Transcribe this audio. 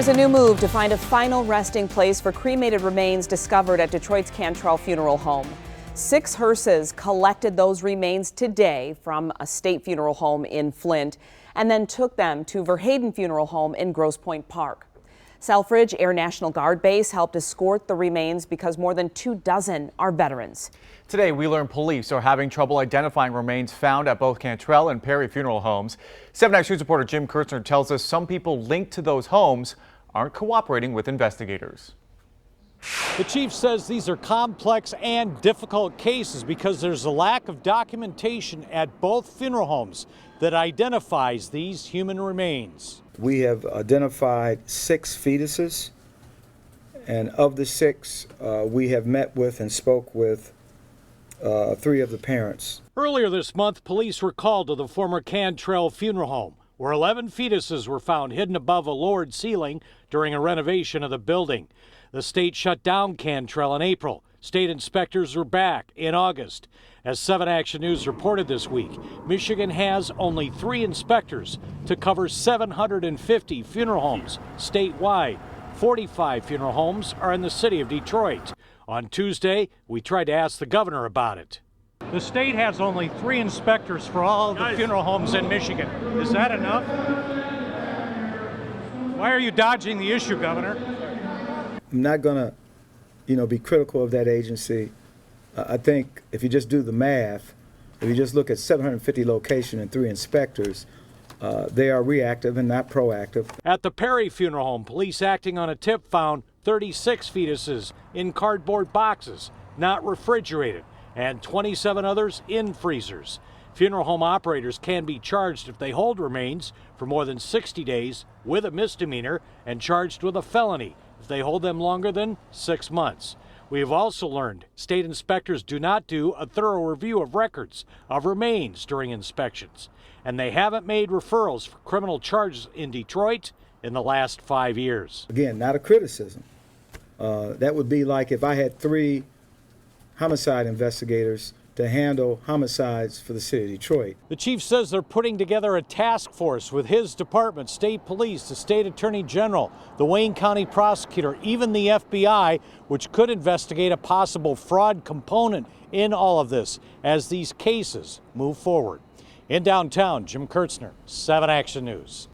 There's a new move to find a final resting place for cremated remains discovered at Detroit's Cantrell Funeral Home. 6 hearses collected those remains today from a state funeral home in Flint and then took them to Verheyden Funeral Home in Grosse Pointe Park. Selfridge Air National Guard Base helped escort the remains because more than 24 are veterans. Today, we learned police are having trouble identifying remains found at both Cantrell and Perry funeral homes. 7 Action News reporter Jim Kurtzner tells us some people linked to those homes aren't cooperating with investigators. The chief says these are complex and difficult cases because there's a lack of documentation at both funeral homes that identifies these human remains. We have identified 6 fetuses, and of the 6, we have met with and spoke with 3 of the parents. Earlier this month, police were called to the former Cantrell Funeral Home, where 11 fetuses were found hidden above a lowered ceiling during a renovation of the building. The state shut down Cantrell in April. State inspectors were back in August. As 7 Action News reported this week, Michigan has only 3 inspectors to cover 750 funeral homes statewide. 45 funeral homes are in the city of Detroit. On Tuesday, we tried to ask the governor about it. The state has only 3 inspectors for all the funeral homes in Michigan. Is that enough? Why are you dodging the issue, Governor? I'm not going to, be critical of that agency. I think if you just do the math, if you just look at 750 locations and 3 inspectors, they are reactive and not proactive. At the Perry Funeral Home, police acting on a tip found 36 fetuses in cardboard boxes, not refrigerated, and 27 others in freezers. Funeral home operators can be charged if they hold remains for more than 60 days with a misdemeanor and charged with a felony if they hold them longer than 6 months. We have also learned state inspectors do not do a thorough review of records of remains during inspections, and they haven't made referrals for criminal charges in Detroit in the last 5 years. Again, not a criticism. That would be like if I had 3 homicide investigators to handle homicides for the city of Detroit. The chief says they're putting together a task force with his department, state police, the state attorney general, the Wayne County prosecutor, even the FBI, which could investigate a possible fraud component in all of this as these cases move forward. In downtown, Jim Kurtzner, 7 Action News.